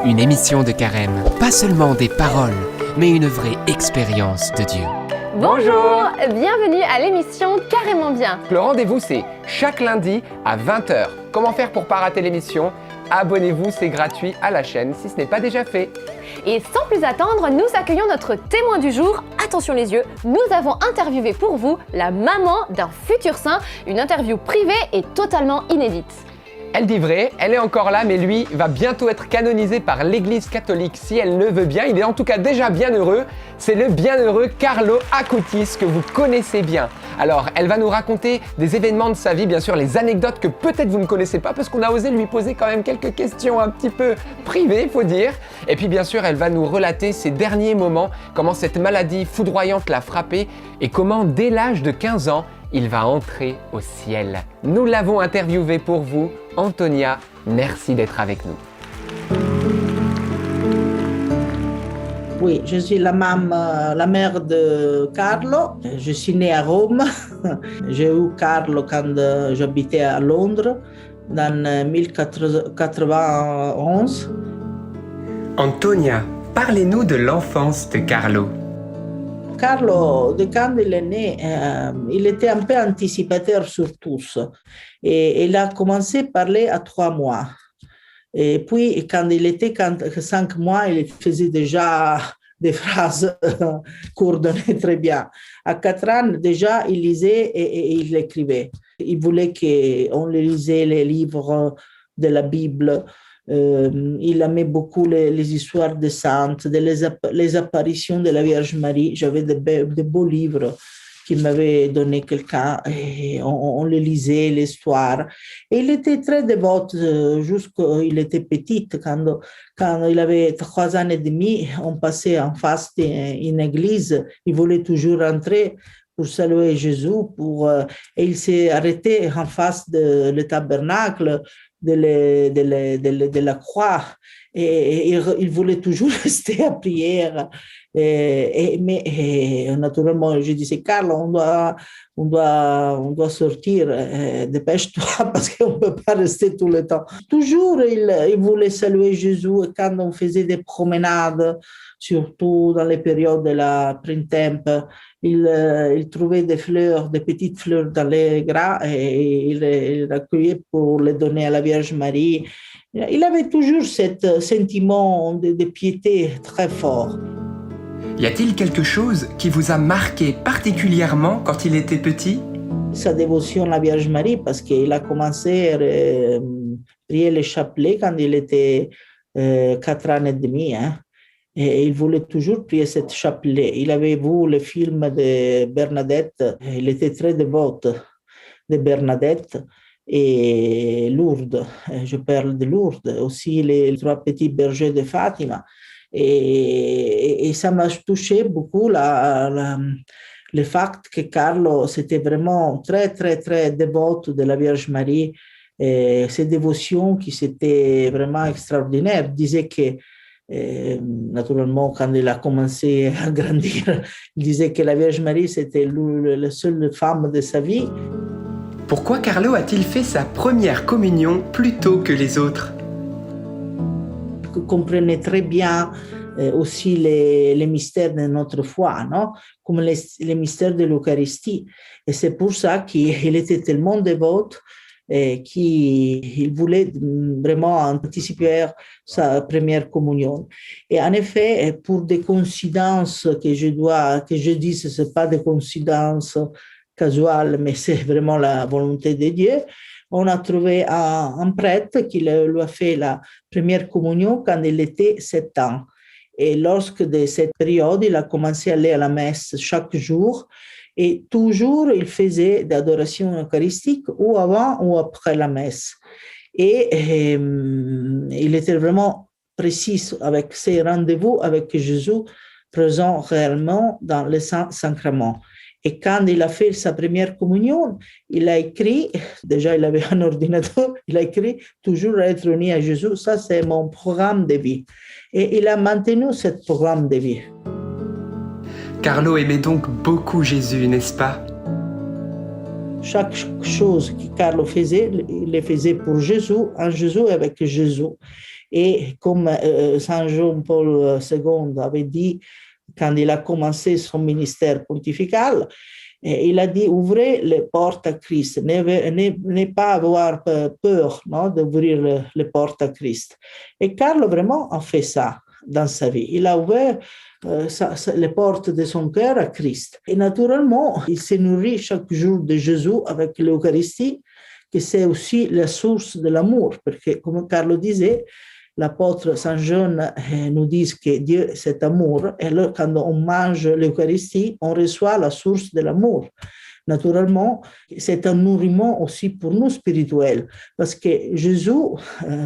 Une émission de Carême, pas seulement des paroles, mais une vraie expérience de Dieu. Bonjour, bienvenue à l'émission Carrément Bien. Le rendez-vous, c'est chaque lundi à 20h. Comment faire pour pas rater l'émission ? Abonnez-vous, c'est gratuit à la chaîne si ce n'est pas déjà fait. Et sans plus attendre, nous accueillons notre témoin du jour. Attention les yeux, nous avons interviewé pour vous la maman d'un futur saint, une interview privée et totalement inédite. Elle dit vrai, elle est encore là, mais lui va bientôt être canonisé par l'Église catholique si elle le veut bien. Il est en tout cas déjà bien heureux. C'est le bienheureux Carlo Acutis que vous connaissez bien. Alors, elle va nous raconter des événements de sa vie, bien sûr, les anecdotes que peut-être vous ne connaissez pas, parce qu'on a osé lui poser quand même quelques questions un petit peu privées, il faut dire. Et puis, bien sûr, elle va nous relater ses derniers moments, comment cette maladie foudroyante l'a frappé et comment, dès l'âge de 15 ans, il va entrer au ciel. Nous l'avons interviewé pour vous. Antonia, merci d'être avec nous. Oui, je suis la mère de Carlo. Je suis née à Rome. J'ai eu Carlo quand j'habitais à Londres, dans 1091. Antonia, parlez-nous de l'enfance de Carlo. Carlo, quand il est né, il était un peu anticipateur sur tous. Et il a commencé à parler à 3 mois. Et puis, quand il était 5 mois, il faisait déjà des phrases coordonnées très bien. À 4 ans, déjà, il lisait et il écrivait. Il voulait qu'on lisait les livres de la Bible. Il aimait beaucoup les histoires des saintes, les apparitions de la Vierge Marie. J'avais de beaux livres qu'il m'avait donné quelqu'un et on les lisait, l'histoire. Et il était très dévot jusqu'il était petit. Quand il avait 3 ans et demi, on passait en face d'une église. Il voulait toujours entrer pour saluer Jésus. Et il s'est arrêté en face de le tabernacle, de la croix, et il voulait toujours rester à prière. Mais naturellement, je disais, Carl, on doit sortir, dépêche-toi, parce qu'on ne peut pas rester tout le temps. Toujours, il voulait saluer Jésus, et quand on faisait des promenades, surtout dans les périodes de la printemps, il trouvait des fleurs, des petites fleurs dans les gras, et il les recueillait pour les donner à la Vierge Marie. Il avait toujours ce sentiment de piété très fort. Y a-t-il quelque chose qui vous a marqué particulièrement quand il était petit ? Sa dévotion à la Vierge Marie, parce qu'il a commencé à prier le chapelet quand il était 4 ans et demi. Et il voulait toujours prier cette chapelet. Il avait vu le film de Bernadette. Il était très dévot de Bernadette et Lourdes. Je parle de Lourdes. Aussi les 3 petits bergers de Fatima. Et ça m'a touché beaucoup le fait que Carlo c'était vraiment très, très, très dévot de la Vierge Marie. Et ses dévotions qui c'était vraiment extraordinaires. Il disait que naturellement, quand il a commencé à grandir, il disait que la Vierge Marie, c'était la seule femme de sa vie. Pourquoi Carlo a-t-il fait sa première communion plus tôt que les autres ? Il comprenait très bien aussi les mystères de notre foi, non? Comme les mystères de l'Eucharistie. Et c'est pour ça qu'il était tellement dévot qu'il voulait vraiment anticiper sa première communion. Et en effet, pour des coïncidences que je dis, ce n'est pas des coïncidences casuales, mais c'est vraiment la volonté de Dieu, on a trouvé un prêtre qui lui a fait la première communion quand il était 7 ans. Et lorsque de cette période, il a commencé à aller à la messe chaque jour. Et toujours, il faisait d'adoration eucharistique ou avant ou après la messe. Et il était vraiment précis avec ses rendez-vous avec Jésus présent réellement dans les saints sacrements. Et quand il a fait sa première communion, il a écrit, déjà il avait un ordinateur, il a écrit toujours être uni à Jésus, ça c'est mon programme de vie. Et il a maintenu ce programme de vie. Carlo aimait donc beaucoup Jésus, n'est-ce pas ? Chaque chose que Carlo faisait, il le faisait pour Jésus, en Jésus et avec Jésus. Et comme Saint Jean-Paul II avait dit quand il a commencé son ministère pontifical, il a dit ouvrez les portes à Christ, ne pas avoir peur, non, d'ouvrir les portes à Christ. Et Carlo vraiment a fait ça dans sa vie. Il a ouvert les portes de son cœur à Christ. Et naturellement, il se nourrit chaque jour de Jésus avec l'Eucharistie, que c'est aussi la source de l'amour, parce que comme Carlo disait, l'apôtre Saint Jean nous dit que Dieu c'est amour, et alors quand on mange l'Eucharistie, on reçoit la source de l'amour. Naturellement, c'est un nourriment aussi pour nous spirituels, parce que Jésus,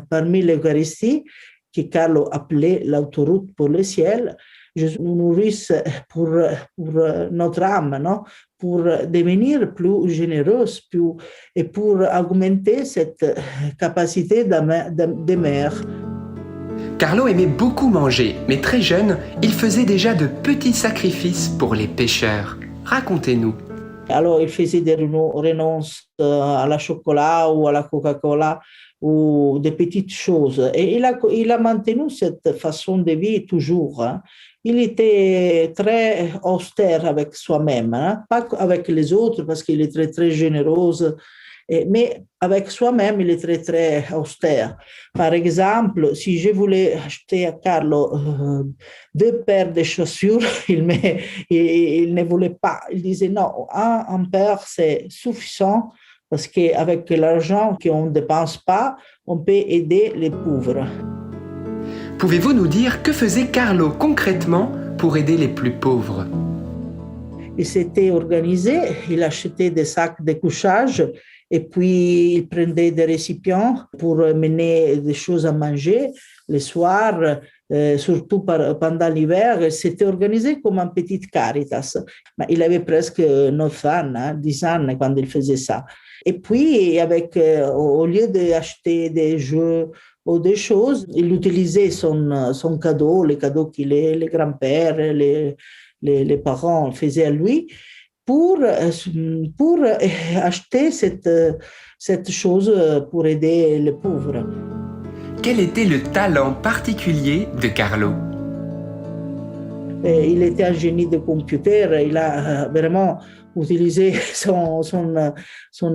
parmi l'Eucharistie, que Carlo appelait l'autoroute pour le ciel, Jésus nous nourrit pour notre âme, non? Pour devenir plus généreuse et pour augmenter cette capacité d'aimer. Carlo aimait beaucoup manger, mais très jeune, il faisait déjà de petits sacrifices pour les pécheurs. Racontez-nous. Alors, il faisait des renonces à la chocolat ou à la Coca-Cola ou des petites choses. Et il a maintenu cette façon de vie toujours. Hein. Il était très austère avec soi-même, hein. Pas avec les autres parce qu'il est très, très généreux, mais avec soi-même, il est très, très austère. Par exemple, si je voulais acheter à Carlo 2 paires de chaussures, il ne voulait pas. Il disait non, un paire, c'est suffisant parce qu'avec l'argent qu'on ne dépense pas, on peut aider les pauvres. Pouvez-vous nous dire que faisait Carlo concrètement pour aider les plus pauvres? Il s'était organisé, il achetait des sacs de couchage et puis il prenait des récipients pour mener des choses à manger le soir, surtout pendant l'hiver. Il s'était organisé comme un petit Caritas. Mais il avait presque 9 ans, 10 ans quand il faisait ça. Et puis, au lieu d'acheter des jeux ou des choses, il utilisait son cadeau, les cadeaux que les grands-pères, les parents faisaient à lui, pour acheter cette chose pour aider les pauvres. Quel était le talent particulier de Carlo? Il était un génie de computer, il a vraiment utilisé son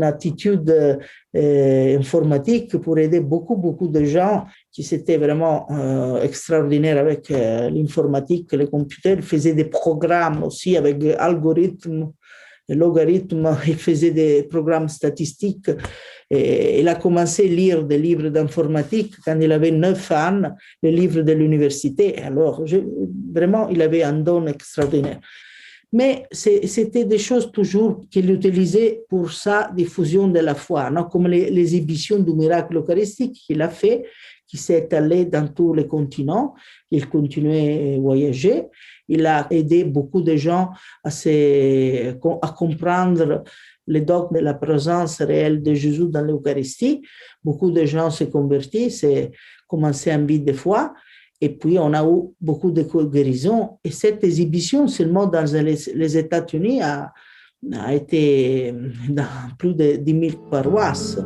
attitude informatique pour aider beaucoup de gens qui étaient vraiment extraordinaires avec l'informatique, les computers. Il faisait des programmes aussi avec algorithmes, logarithmes, il faisait des programmes statistiques. Et il a commencé à lire des livres d'informatique quand il avait 9 ans, les livres de l'université. Alors, vraiment, il avait un don extraordinaire. Mais c'était des choses toujours qu'il utilisait pour sa diffusion de la foi, non? Comme l'exhibition du miracle eucharistique qu'il a fait, qui s'est allé dans tous les continents. Il continuait à voyager. Il a aidé beaucoup de gens à comprendre le dogme de la présence réelle de Jésus dans l'Eucharistie. Beaucoup de gens se convertissent, c'est commencé un vie de foi. Et puis, on a eu beaucoup de guérisons. Et cette exhibition, seulement dans les États-Unis, a été dans plus de 10 000 paroisses.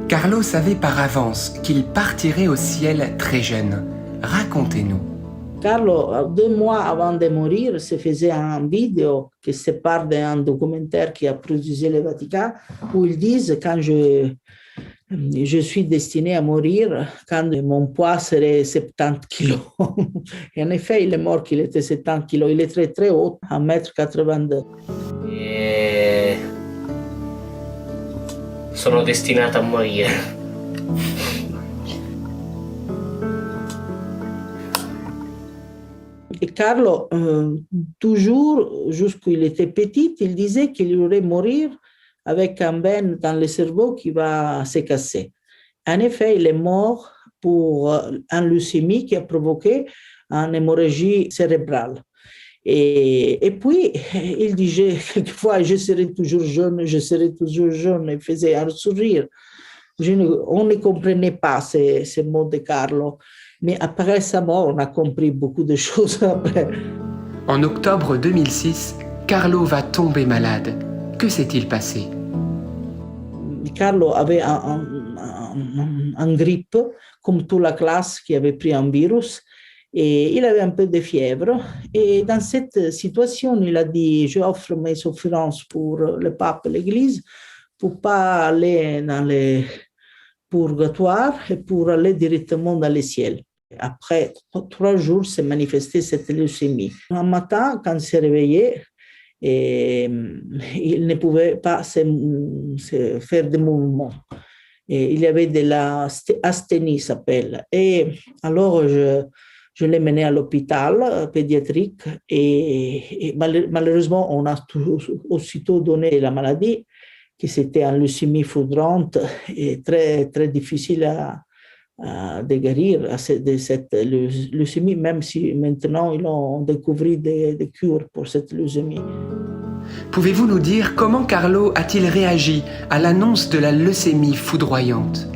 Carlo savait par avance qu'il partirait au ciel très jeune. Racontez-nous. Carlo, 2 mois avant de mourir, se faisait une vidéo qui se part d'un documentaire qui a produit le Vatican, où ils disent quand je suis destiné à mourir, quand mon poids serait 70 kilos. Et en effet, il est mort qu'il était 70 kilos. Il est très très haut, 1,82 m. Sono destinato a morire. Et Carlo, toujours, jusqu'il était petit, il disait qu'il irait mourir avec un veine dans le cerveau qui va se casser. En effet, il est mort pour une leucémie qui a provoqué une hémorragie cérébrale. Et puis, il disait quelquefois, je serai toujours jeune, je serai toujours jeune, il faisait un sourire. On ne comprenait pas ces mots de Carlo. Mais après sa mort, on a compris beaucoup de choses après. En octobre 2006, Carlo va tomber malade. Que s'est-il passé? Carlo avait un en grippe, comme toute la classe qui avait pris un virus. Et il avait un peu de fièvre. Et dans cette situation, il a dit, j'offre mes souffrances pour le pape et l'Église, pour ne pas aller dans les purgatoires et pour aller directement dans le ciel. Après 3 jours, s'est manifestée cette leucémie. Un matin, quand il s'est réveillé, et il ne pouvait pas se faire de mouvements. Et il y avait de l'asthénie, s'appelle. Et alors, je l'ai mené à l'hôpital pédiatrique et malheureusement, on a aussitôt donné la maladie, que c'était une leucémie foudroyante et très, très difficile de guérir de cette leucémie, même si maintenant ils ont découvert des cures pour cette leucémie. Pouvez-vous nous dire comment Carlo a-t-il réagi à l'annonce de la leucémie foudroyante?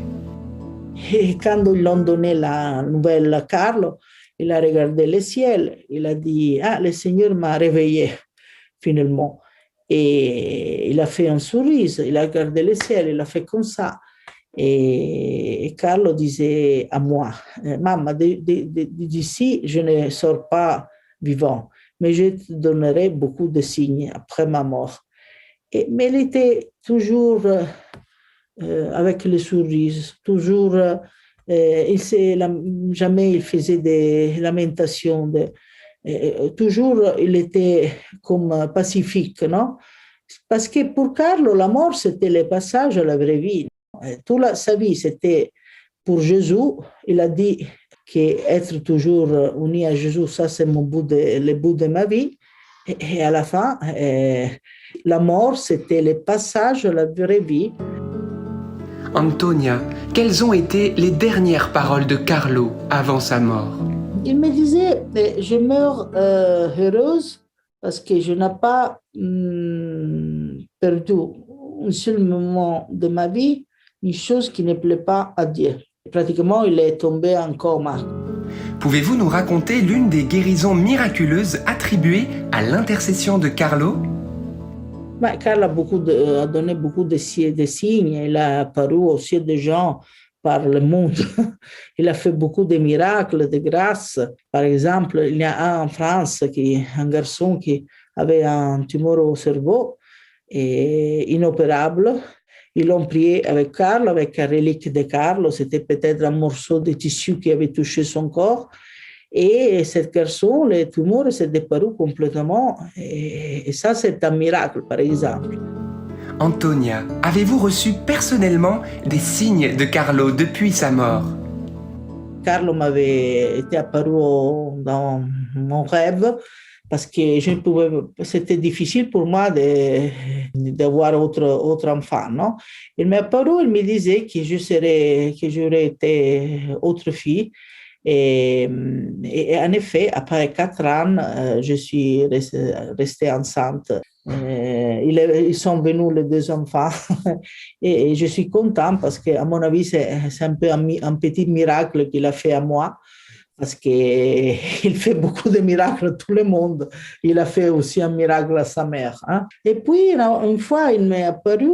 Et quand ils l'ont donné la nouvelle à Carlo, il a regardé le ciel, il a dit « Ah, le Seigneur m'a réveillé finalement ». Et il a fait un sourire, il a regardé le ciel, il a fait comme ça. Et Carlo disait à moi « Maman, d'ici, je ne sors pas vivant, mais je te donnerai beaucoup de signes après ma mort. » Mais il était toujours avec le sourire, toujours... jamais il faisait des lamentations. Toujours, il était comme pacifique, non? Parce que pour Carlo, la mort, c'était le passage à la vraie vie. Toute sa vie, c'était pour Jésus. Il a dit qu'être toujours uni à Jésus, ça, c'est le bout de ma vie. Et à la fin, la mort, c'était le passage à la vraie vie. Antonia, quelles ont été les dernières paroles de Carlo avant sa mort? Il me disait, je meurs heureuse parce que je n'ai pas perdu un seul moment de ma vie, une chose qui ne plaît pas à Dieu. Pratiquement, il est tombé en coma. Pouvez-vous nous raconter l'une des guérisons miraculeuses attribuées à l'intercession de Carlo? Carlo a donné beaucoup de signes. Il a apparu aussi des gens par le monde. Il a fait beaucoup de miracles, de grâces. Par exemple, il y a un en France, un garçon qui avait un tumeur au cerveau et inopérable. Ils l'ont prié avec Carlo, avec un relique de Carlo. C'était peut-être un morceau de tissu qui avait touché son corps. Et cet garçon, le tumeur s'est disparu complètement. Et ça, c'est un miracle, par exemple. Antonia, avez-vous reçu personnellement des signes de Carlo depuis sa mort? Carlo m'avait été apparu dans mon rêve parce que c'était difficile pour moi d'avoir autre enfant, non? Il m'est apparu, il me disait que j'aurais été autre fille. Et en effet, après 4 ans, je suis restée enceinte. Ils sont venus les 2 enfants et je suis contente parce qu'à mon avis, c'est un peu un petit miracle qu'il a fait à moi parce qu'il fait beaucoup de miracles à tout le monde. Il a fait aussi un miracle à sa mère. Hein. Et puis, une fois, il m'est apparu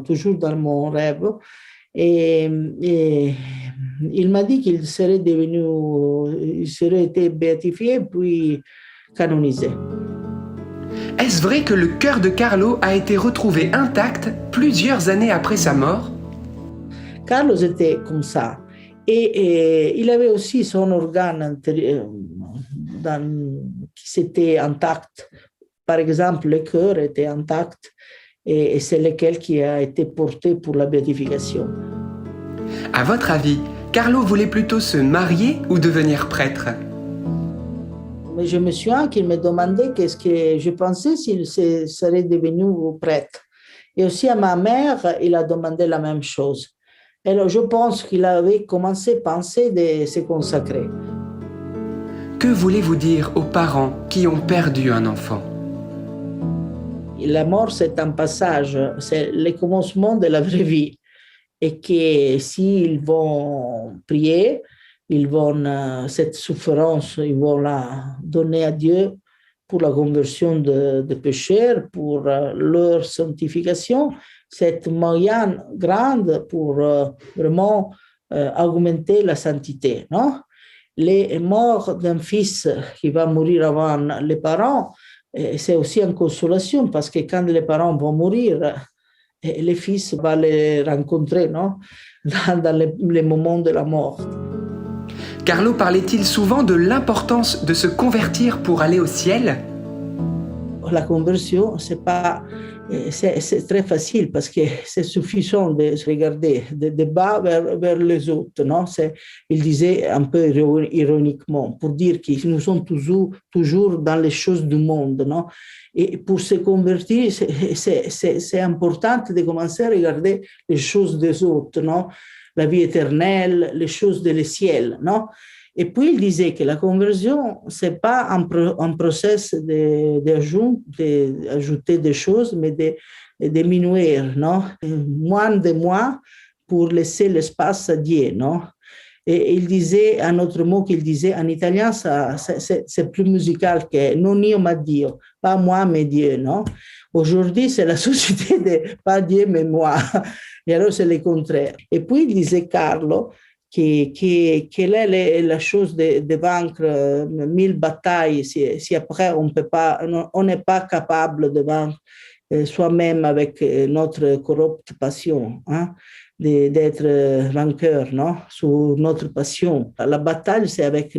toujours dans mon rêve. Et il m'a dit qu'il serait été béatifié puis canonisé. Est-ce vrai que le cœur de Carlo a été retrouvé intact plusieurs années après sa mort? Carlo était comme ça. Et il avait aussi son organe qui était intact. Par exemple, le cœur était intact. Et c'est lequel qui a été porté pour la béatification. À votre avis, Carlo voulait plutôt se marier ou devenir prêtre? Mais je me souviens qu'il me demandait qu'est-ce que je pensais s'il serait devenu prêtre. Et aussi à ma mère, il a demandé la même chose. Alors je pense qu'il avait commencé à penser de se consacrer. Que voulez-vous dire aux parents qui ont perdu un enfant? La mort, c'est un passage, c'est le commencement de la vraie vie. Et que s'ils vont prier, cette souffrance, ils vont la donner à Dieu pour la conversion de pécheurs, pour leur sanctification, cette moyenne grande pour vraiment augmenter la sainteté. Non? Les morts d'un fils qui va mourir avant les parents, c'est aussi une consolation parce que quand les parents vont mourir, les fils vont les rencontrer, non? Dans les moments de la mort. Carlo parlait-il souvent de l'importance de se convertir pour aller au ciel? La conversion, c'est très facile parce que c'est suffisant de se regarder de bas vers les autres. Non? Il disait un peu ironiquement pour dire que nous sommes toujours dans les choses du monde. Non? Et pour se convertir, c'est important de commencer à regarder les choses des autres, non? La vie éternelle, les choses du ciel. Non? Et puis, il disait que la conversion, ce n'est pas un process d'ajouter des choses, mais de diminuer, non? Moins de moi pour laisser l'espace à Dieu, non? Et il disait, un autre mot qu'il disait, en italien, c'est plus musical que non io ma Dio, pas moi mais Dieu, non? Aujourd'hui, c'est la société de pas Dieu mais moi. Et alors, c'est le contraire. Et puis, il disait, Carlo, quelle est la chose de vaincre 1000 batailles si après on n'est pas capable de vaincre soi-même avec notre corrupte passion, hein, d'être vainqueur, non, sur notre passion. La bataille, c'est avec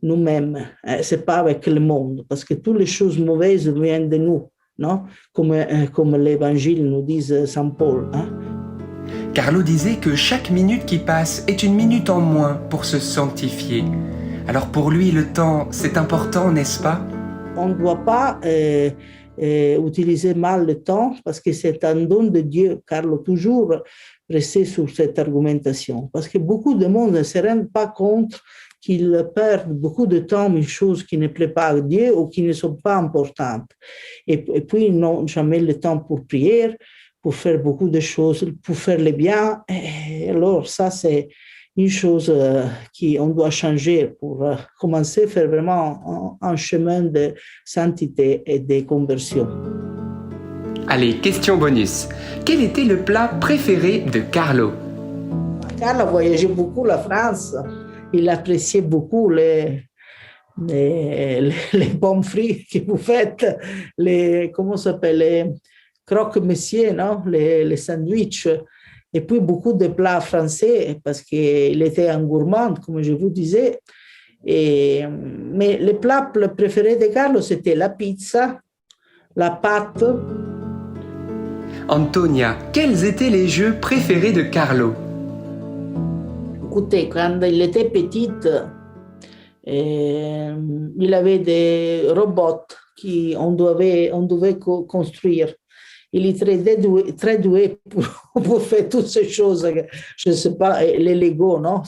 nous-mêmes, c'est pas avec le monde, parce que toutes les choses mauvaises viennent de nous, non, comme l'Évangile nous dit Saint Paul. Hein. Carlo disait que chaque minute qui passe est une minute en moins pour se sanctifier. Alors pour lui, le temps, c'est important, n'est-ce pas? On ne doit pas utiliser mal le temps parce que c'est un don de Dieu. Carlo toujours restait sur cette argumentation parce que beaucoup de monde ne se rendent pas compte qu'ils perdent beaucoup de temps dans une chose qui ne plaît pas à Dieu ou qui ne sont pas importantes. Et puis, ils n'ont jamais le temps pour prier, pour faire beaucoup de choses, pour faire le bien. Et alors, ça, c'est une chose qu'on doit changer pour commencer à faire vraiment un chemin de sainteté et de conversion. Allez, question bonus. Quel était le plat préféré de Carlo? Carlo voyageait beaucoup la France. Il appréciait beaucoup les pommes frites que vous faites, comment ça s'appelle, les croque-monsieur, non? Les sandwichs, et puis beaucoup de plats français, parce qu'il était un gourmand, comme je vous disais. Mais le plat préféré de Carlo, c'était la pizza, la pâte. Antonia, quels étaient les jeux préférés de Carlo? Écoutez, quand il était petit, il avait des robots qu'on devait construire. Il était très doué pour faire toutes ces choses, je ne sais pas, les Lego, non?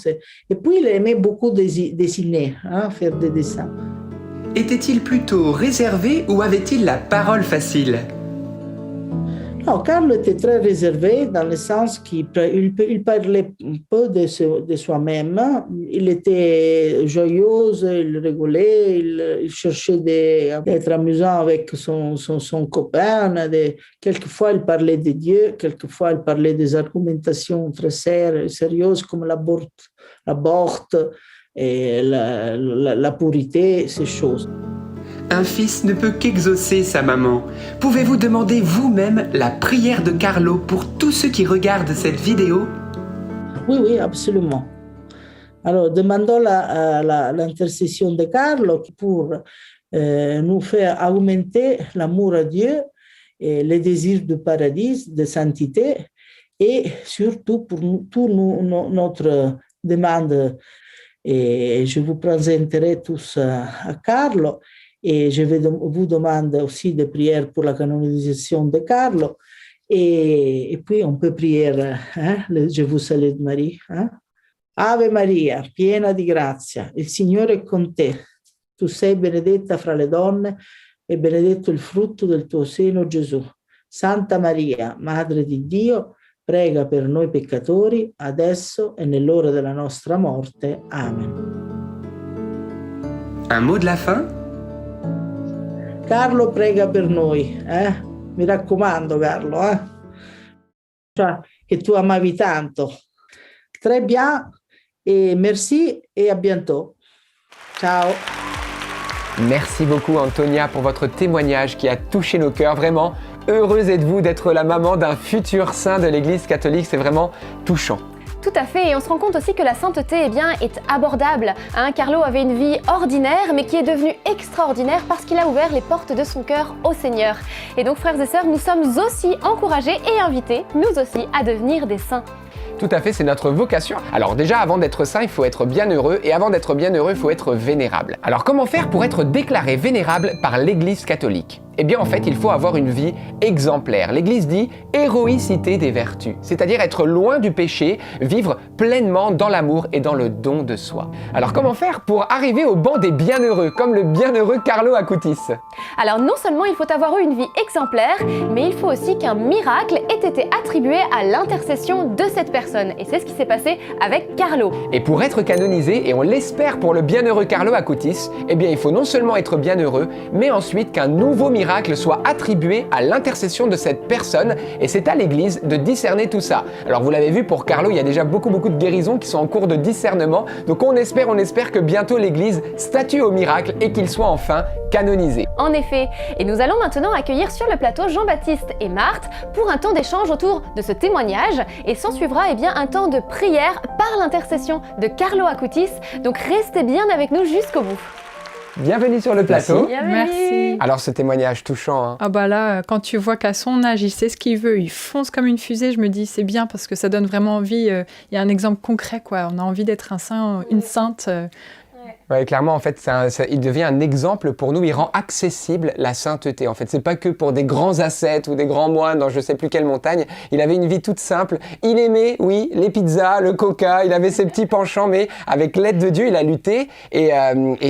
Et puis, il aimait beaucoup dessiner, hein, faire des dessins. Était-il plutôt réservé ou avait-il la parole facile? Non, Carlo était très réservé dans le sens qu'il parlait peu de soi-même. Il était joyeux, il rigolait, il cherchait d'être amusant avec son copain. Quelquefois, il parlait de Dieu, quelquefois, il parlait des argumentations très sérieuses comme l'avorte et la pureté, ces choses. Un fils ne peut qu'exaucer sa maman. Pouvez-vous demander vous-même la prière de Carlo pour tous ceux qui regardent cette vidéo? Oui, absolument. Alors, demandons l'intercession de Carlo pour nous faire augmenter l'amour à Dieu et les désirs du paradis, de sainteté, et surtout pour notre demande. Et je vous présenterai tous à Carlo. Et je vais vous demander aussi de prière pour la canonisation de Carlo. Et puis, on peut prier, hein, Je vous salue Marie. Hein? Ave Maria, piena di grazia, il Signore è con te. Tu sei benedetta fra le donne e benedetto il frutto del tuo seno, Gesù. Santa Maria, Madre di Dio, prega per noi peccatori, adesso e nell'ora della nostra morte. Amen. Un mot de la fin? Carlo prega per noi, Mi raccomando, Carlo, Cioè, che tu amavi tanto. Très bien, et merci, et à bientôt. Ciao. Merci beaucoup Antonia pour votre témoignage qui a touché nos cœurs. Vraiment, heureuse êtes-vous d'être la maman d'un futur saint de l'Église catholique. C'est vraiment touchant. Tout à fait, et on se rend compte aussi que la sainteté est abordable. Carlo avait une vie ordinaire, mais qui est devenue extraordinaire parce qu'il a ouvert les portes de son cœur au Seigneur. Et donc frères et sœurs, nous sommes aussi encouragés et invités, nous aussi, à devenir des saints. Tout à fait, c'est notre vocation. Alors déjà, avant d'être saint, il faut être bienheureux, et avant d'être bienheureux, il faut être vénérable. Alors comment faire pour être déclaré vénérable par l'Église catholique ? Eh bien en fait, il faut avoir une vie exemplaire. L'Église dit héroïcité des vertus, c'est-à-dire être loin du péché, vivre pleinement dans l'amour et dans le don de soi. Alors comment faire pour arriver au banc des bienheureux, comme le bienheureux Carlo Acutis ? Alors non seulement il faut avoir eu une vie exemplaire, mais il faut aussi qu'un miracle ait été attribué à l'intercession de cette personne. Et c'est ce qui s'est passé avec Carlo. Et pour être canonisé, et on l'espère pour le bienheureux Carlo Acutis, eh bien il faut non seulement être bienheureux, mais ensuite qu'un nouveau miracle soit attribué à l'intercession de cette personne, et c'est à l'Église de discerner tout ça. Alors vous l'avez vu, pour Carlo, il y a déjà beaucoup de guérisons qui sont en cours de discernement, donc on espère que bientôt l'Église statue au miracle et qu'il soit enfin canonisé. En effet, et nous allons maintenant accueillir sur le plateau Jean-Baptiste et Marthe pour un temps d'échange autour de ce témoignage, et s'en suivra un temps de prière par l'intercession de Carlo Acutis, donc restez bien avec nous jusqu'au bout. Bienvenue sur le plateau. Merci. Alors ce témoignage touchant. Hein. Ah bah là, quand tu vois qu'à son âge, il sait ce qu'il veut, il fonce comme une fusée, je me dis c'est bien parce que ça donne vraiment envie. Il y a un exemple concret, quoi. On a envie d'être un saint, une sainte. Ouais, clairement, en fait, il devient un exemple pour nous. Il rend accessible la sainteté. En fait, c'est pas que pour des grands ascètes ou des grands moines dans je sais plus quelle montagne. Il avait une vie toute simple. Il aimait, oui, les pizzas, le coca. Il avait ses petits penchants, mais avec l'aide de Dieu, il a lutté. Et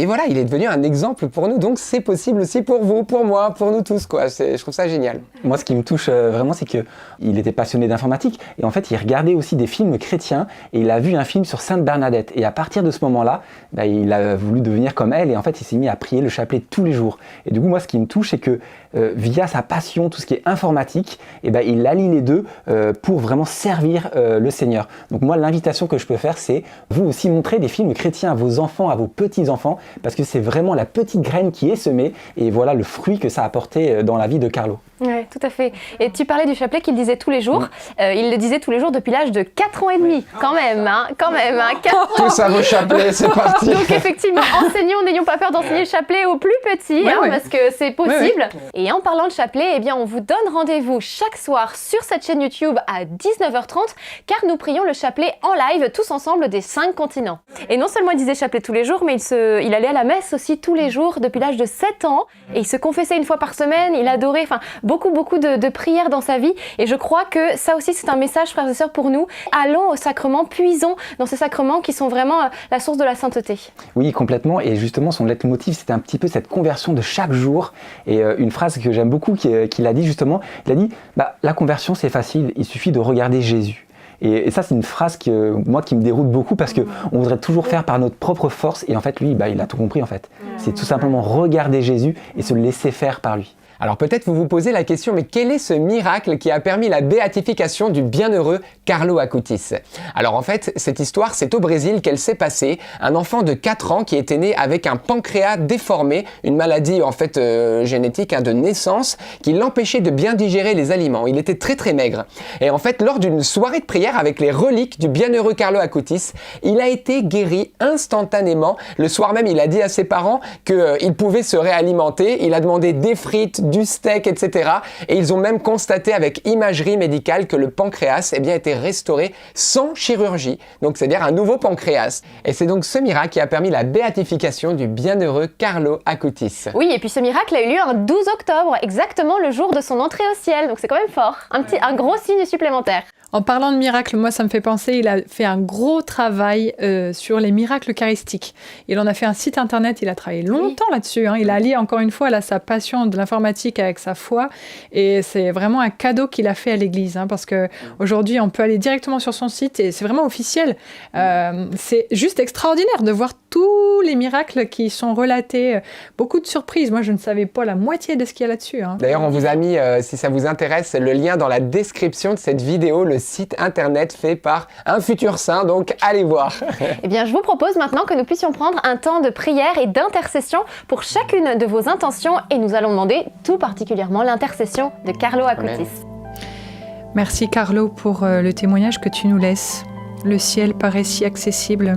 voilà, il est devenu un exemple pour nous. Donc, c'est possible aussi pour vous, pour moi, pour nous tous, quoi. Je trouve ça génial. Moi, ce qui me touche vraiment, c'est qu'il était passionné d'informatique. Et en fait, il regardait aussi des films chrétiens. Et il a vu un film sur Sainte Bernadette. Et à partir de ce moment-là, il a voulu devenir comme elle, et en fait il s'est mis à prier le chapelet tous les jours. Et du coup, moi, ce qui me touche, c'est que via sa passion, tout ce qui est informatique, il allie les deux pour vraiment servir le Seigneur. Donc moi, l'invitation que je peux faire, c'est vous aussi montrer des films chrétiens à vos enfants, à vos petits-enfants, parce que c'est vraiment la petite graine qui est semée, et voilà le fruit que ça a apporté dans la vie de Carlo. Oui, tout à fait. Et tu parlais du chapelet qu'il disait tous les jours. Il le disait tous les jours depuis l'âge de 4 ans et demi. Quand même, 4 ans. Tous à vos chapelets, c'est parti. Donc effectivement, enseignons, n'ayons pas peur d'enseigner le chapelet aux plus petits, parce que c'est possible. Et en parlant de chapelet, on vous donne rendez-vous chaque soir sur cette chaîne YouTube à 19h30, car nous prions le chapelet en live, tous ensemble, des 5 continents. Et non seulement il disait chapelet tous les jours, mais il allait à la messe aussi tous les jours depuis l'âge de 7 ans, et il se confessait une fois par semaine, il adorait, beaucoup de prières dans sa vie, et je crois que ça aussi c'est un message, frères et sœurs, pour nous. Allons au sacrement, puisons dans ces sacrements qui sont vraiment la source de la sainteté. Oui, complètement, et justement son leitmotiv, c'était un petit peu cette conversion de chaque jour, et une phrase que j'aime beaucoup qu'il a dit justement, il a dit la conversion c'est facile, il suffit de regarder Jésus. Et ça, c'est une phrase qui me déroute beaucoup, parce qu'on voudrait toujours faire par notre propre force, et en fait lui, il a tout compris en fait. C'est tout simplement regarder Jésus et se laisser faire par lui. Alors peut-être vous vous posez la question, mais quel est ce miracle qui a permis la béatification du bienheureux Carlo Acutis ? Alors en fait, cette histoire, c'est au Brésil qu'elle s'est passée. Un enfant de 4 ans qui était né avec un pancréas déformé, une maladie en fait génétique de naissance, qui l'empêchait de bien digérer les aliments. Il était très maigre. Et en fait, lors d'une soirée de prière avec les reliques du bienheureux Carlo Acutis, il a été guéri instantanément. Le soir même, il a dit à ses parents qu'il pouvait se réalimenter. Il a demandé des frites, du steak, etc. Et ils ont même constaté avec imagerie médicale que le pancréas était restauré sans chirurgie. Donc c'est-à-dire un nouveau pancréas. Et c'est donc ce miracle qui a permis la béatification du bienheureux Carlo Acutis. Oui, et puis ce miracle a eu lieu un 12 octobre, exactement le jour de son entrée au ciel. Donc c'est quand même fort. Un gros signe supplémentaire. En parlant de miracles, moi ça me fait penser, il a fait un gros travail sur les miracles eucharistiques. Il en a fait un site internet, il a travaillé longtemps là-dessus. Il a allié encore une fois sa passion de l'informatique avec sa foi, et c'est vraiment un cadeau qu'il a fait à l'Église, parce qu'aujourd'hui on peut aller directement sur son site et c'est vraiment officiel. C'est juste extraordinaire de voir tous les miracles qui sont relatés. Beaucoup de surprises. Moi, je ne savais pas la moitié de ce qu'il y a là-dessus. Hein. D'ailleurs, on vous a mis, si ça vous intéresse, le lien dans la description de cette vidéo, le site internet fait par un futur saint, donc allez voir. Eh bien, je vous propose maintenant que nous puissions prendre un temps de prière et d'intercession pour chacune de vos intentions et nous allons demander tout particulièrement l'intercession de Carlo Acutis. Merci Carlo pour le témoignage que tu nous laisses. Le ciel paraît si accessible.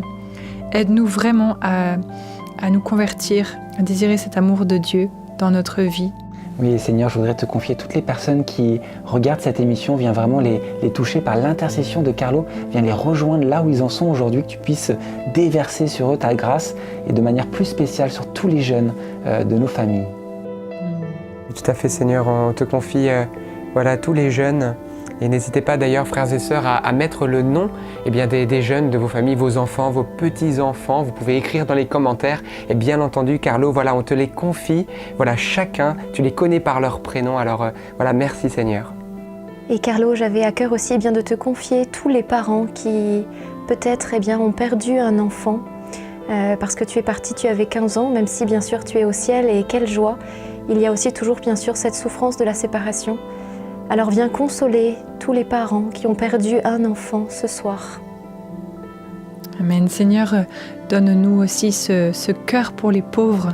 Aide-nous vraiment à nous convertir, à désirer cet amour de Dieu dans notre vie. Oui, et Seigneur, je voudrais te confier toutes les personnes qui regardent cette émission, viens vraiment les toucher par l'intercession de Carlo, viens les rejoindre là où ils en sont aujourd'hui, que tu puisses déverser sur eux ta grâce et de manière plus spéciale sur tous les jeunes de nos familles. Tout à fait, Seigneur, on te confie voilà, tous les jeunes. Et n'hésitez pas d'ailleurs, frères et sœurs, à mettre le nom des jeunes de vos familles, vos enfants, vos petits-enfants. Vous pouvez écrire dans les commentaires. Et bien entendu, Carlo, voilà, on te les confie. Voilà, chacun, tu les connais par leur prénom. Alors voilà, merci Seigneur. Et Carlo, j'avais à cœur aussi de te confier tous les parents qui peut-être ont perdu un enfant. Parce que tu es parti, tu avais 15 ans, même si bien sûr tu es au ciel. Et quelle joie! Il y a aussi toujours bien sûr cette souffrance de la séparation. Alors viens consoler tous les parents qui ont perdu un enfant ce soir. Amen. Seigneur, donne-nous aussi ce cœur pour les pauvres,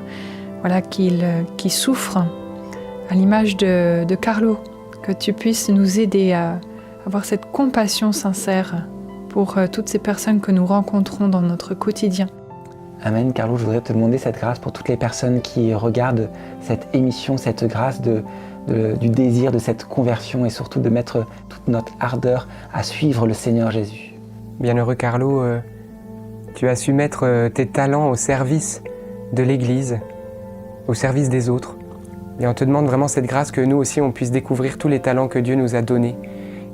voilà, qui souffrent, à l'image de Carlo, que tu puisses nous aider à avoir cette compassion sincère pour toutes ces personnes que nous rencontrons dans notre quotidien. Amen. Carlo, je voudrais te demander cette grâce pour toutes les personnes qui regardent cette émission, cette grâce du désir de cette conversion et surtout de mettre toute notre ardeur à suivre le Seigneur Jésus. Bienheureux Carlo, tu as su mettre tes talents au service de l'Église, au service des autres. Et on te demande vraiment cette grâce que nous aussi on puisse découvrir tous les talents que Dieu nous a donnés.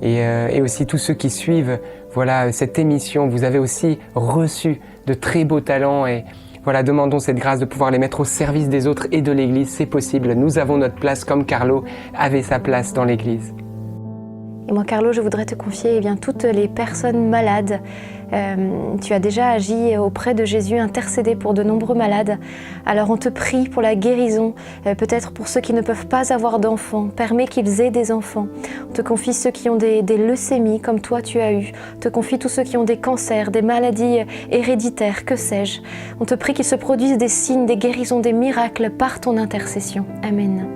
Et aussi tous ceux qui suivent voilà, cette émission, vous avez aussi reçu de très beaux talents et voilà, demandons cette grâce de pouvoir les mettre au service des autres et de l'Église, c'est possible. Nous avons notre place comme Carlo avait sa place dans l'Église. Et moi, Carlo, je voudrais te confier toutes les personnes malades. Tu as déjà agi auprès de Jésus, intercédé pour de nombreux malades. Alors on te prie pour la guérison, peut-être pour ceux qui ne peuvent pas avoir d'enfants. Permets qu'ils aient des enfants. On te confie ceux qui ont des leucémies, comme toi tu as eu. On te confie tous ceux qui ont des cancers, des maladies héréditaires, que sais-je. On te prie qu'il se produise des signes, des guérisons, des miracles par ton intercession. Amen.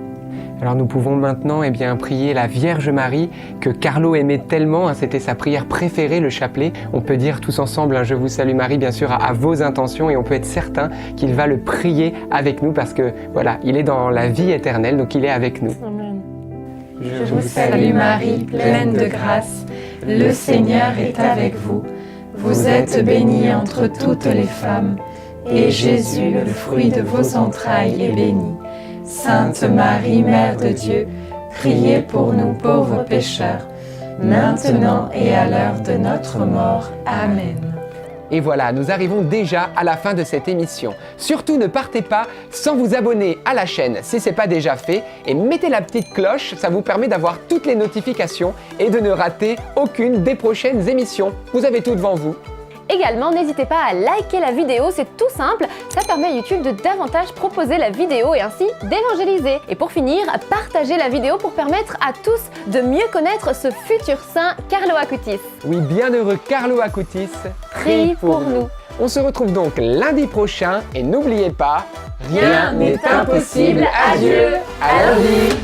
Alors nous pouvons maintenant prier la Vierge Marie que Carlo aimait tellement, c'était sa prière préférée, le chapelet. On peut dire tous ensemble, Je vous salue Marie, bien sûr, à vos intentions et on peut être certain qu'il va le prier avec nous parce que voilà, il est dans la vie éternelle, donc il est avec nous. Amen. Je vous salue Marie, pleine de grâce, le Seigneur est avec vous. Vous êtes bénie entre toutes les femmes et Jésus, le fruit de vos entrailles, est béni. Sainte Marie, Mère de Dieu, priez pour nous pauvres pécheurs, maintenant et à l'heure de notre mort. Amen. Et voilà, nous arrivons déjà à la fin de cette émission. Surtout ne partez pas sans vous abonner à la chaîne si ce n'est pas déjà fait et mettez la petite cloche, ça vous permet d'avoir toutes les notifications et de ne rater aucune des prochaines émissions. Vous avez tout devant vous. Également, n'hésitez pas à liker la vidéo, c'est tout simple, ça permet à YouTube de davantage proposer la vidéo et ainsi d'évangéliser. Et pour finir, partagez la vidéo pour permettre à tous de mieux connaître ce futur saint Carlo Acutis. Oui, bienheureux Carlo Acutis, prie pour nous. On se retrouve donc lundi prochain et n'oubliez pas, rien n'est impossible à Dieu. À lundi.